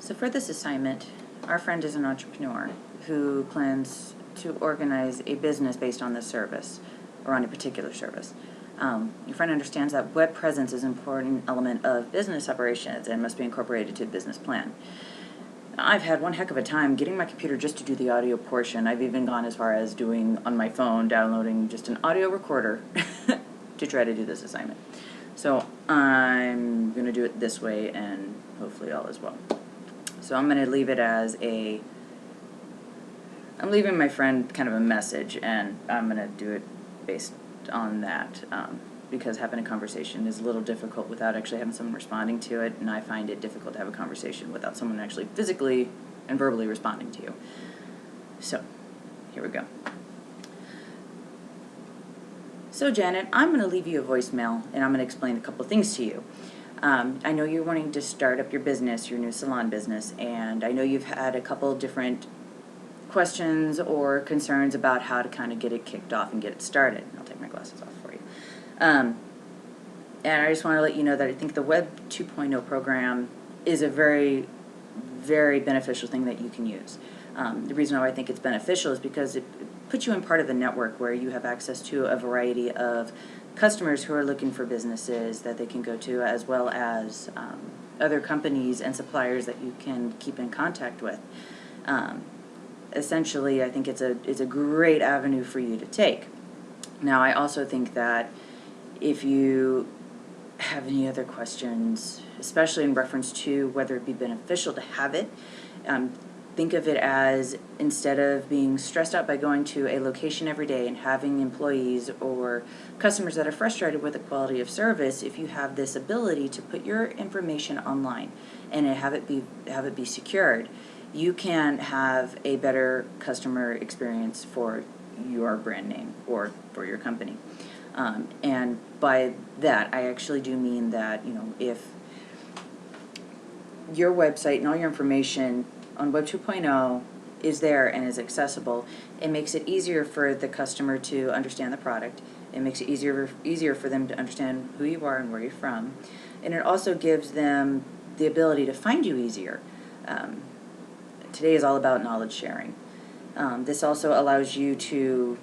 So for this assignment, our friend is an entrepreneur who plans to organize a business based on this service, or on a particular service. Your friend understands that web presence is an important element of business operations and must be incorporated to the business plan. I've had one heck of a time getting my computer just to do the audio portion. I've even gone as far as doing on my phone, downloading just an audio recorder to try to do this assignment. So I'm going to do it this way, and hopefully all is well. So I'm going to leave it as I'm leaving my friend kind of a message, and I'm going to do it based on that, because having a conversation is a little difficult without actually having someone responding to it, and I find it difficult to have a conversation without someone actually physically and verbally responding to you. So, here we go. So Janet, I'm going to leave you a voicemail, and I'm going to explain a couple of things to you. I know you're wanting to start up your business, your new salon business, and I know you've had a couple different questions or concerns about how to kind of get it kicked off and get it started. I'll take my glasses off for you. And I just want to let you know that I think the Web 2.0 program is a very, very beneficial thing that you can use. The reason why I think it's beneficial is because it puts you in part of the network where you have access to a variety of customers who are looking for businesses that they can go to, as well as other companies and suppliers that you can keep in contact with. Essentially, I think it's a great avenue for you to take. Now, I also think that if you have any other questions, especially in reference to whether it be beneficial to have it, think of it as, instead of being stressed out by going to a location every day and having employees or customers that are frustrated with the quality of service, if you have this ability to put your information online and have it be secured, you can have a better customer experience for your brand name or for your company. And by that, I actually do mean that, if your website and all your information on Web 2.0 is there and is accessible, it makes it easier for the customer to understand the product. It makes it easier for them to understand who you are and where you're from. And it also gives them the ability to find you easier. Today is all about knowledge sharing. This also allows you to,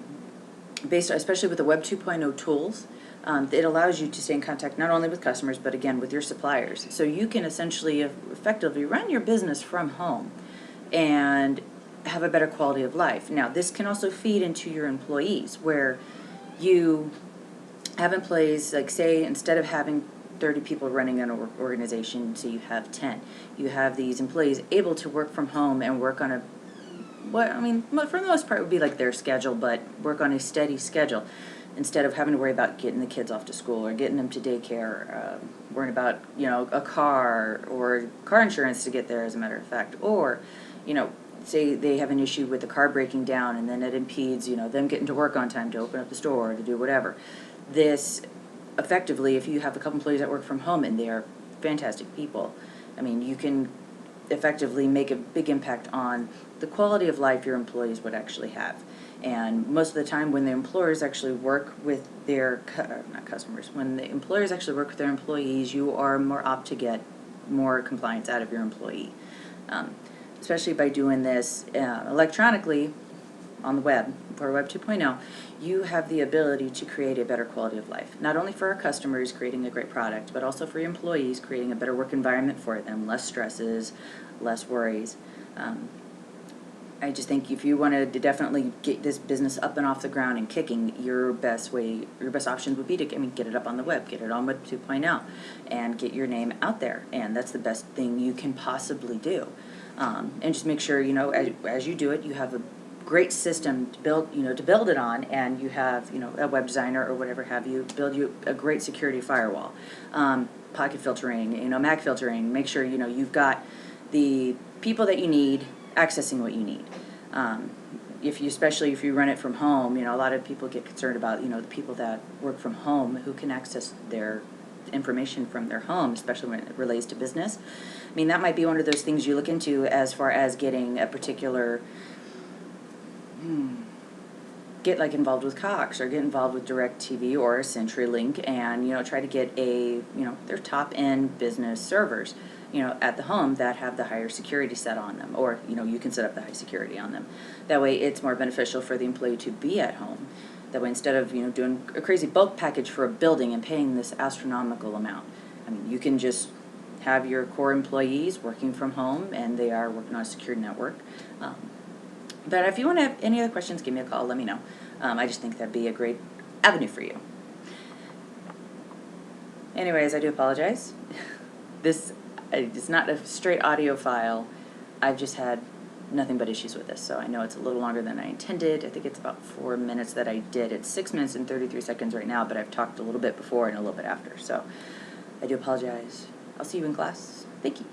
especially with the Web 2.0 tools, it allows you to stay in contact not only with customers, but again with your suppliers. So you can essentially effectively run your business from home and have a better quality of life. Now, this can also feed into your employees, where you have employees, like, say, instead of having 30 people running an organization, so you have 10. You have these employees able to work from home and work on for the most part, it would be like their schedule, but work on a steady schedule instead of having to worry about getting the kids off to school or getting them to daycare, worrying about, a car or car insurance to get there, as a matter of fact, or, say they have an issue with the car breaking down and then it impedes, them getting to work on time to open up the store or to do whatever. This, effectively, if you have a couple employees that work from home and they are fantastic people, you can effectively make a big impact on the quality of life your employees would actually have. And most of the time, when the employers actually work with their, not customers, when the employers actually work with their employees, you are more apt to get more compliance out of your employee. Especially by doing this electronically on the web, for Web 2.0, you have the ability to create a better quality of life. Not only for our customers, creating a great product, but also for your employees, creating a better work environment for them, less stresses, less worries. I just think if you want to definitely get this business up and off the ground and kicking, your best option would be to get it up on the web, get it on Web 2.0, and get your name out there. And that's the best thing you can possibly do. And just make sure, as you do it, you have a great system to build it on, and you have, a web designer or whatever have you build you a great security firewall, pocket filtering, MAC filtering. Make sure, you've got the people that you need accessing what you need. Especially if you run it from home, a lot of people get concerned about, the people that work from home who can access their information from their home, especially when it relates to business. That might be one of those things you look into as far as getting a particular get like involved with Cox or get involved with DirecTV or CenturyLink and, try to get their top end business servers, at the home that have the higher security set on them, or, you can set up the high security on them. That way it's more beneficial for the employee to be at home. That way, instead of, doing a crazy bulk package for a building and paying this astronomical amount, I mean, you can just have your core employees working from home and they are working on a secure network. But if you want to have any other questions, give me a call, let me know. I just think that'd be a great avenue for you. Anyways, I do apologize. This is not a straight audio file. I've just had nothing but issues with this, so I know it's a little longer than I intended. I think it's about 4 minutes that I did. It's 6 minutes and 33 seconds right now, but I've talked a little bit before and a little bit after, so I do apologize. I'll see you in class. Thank you.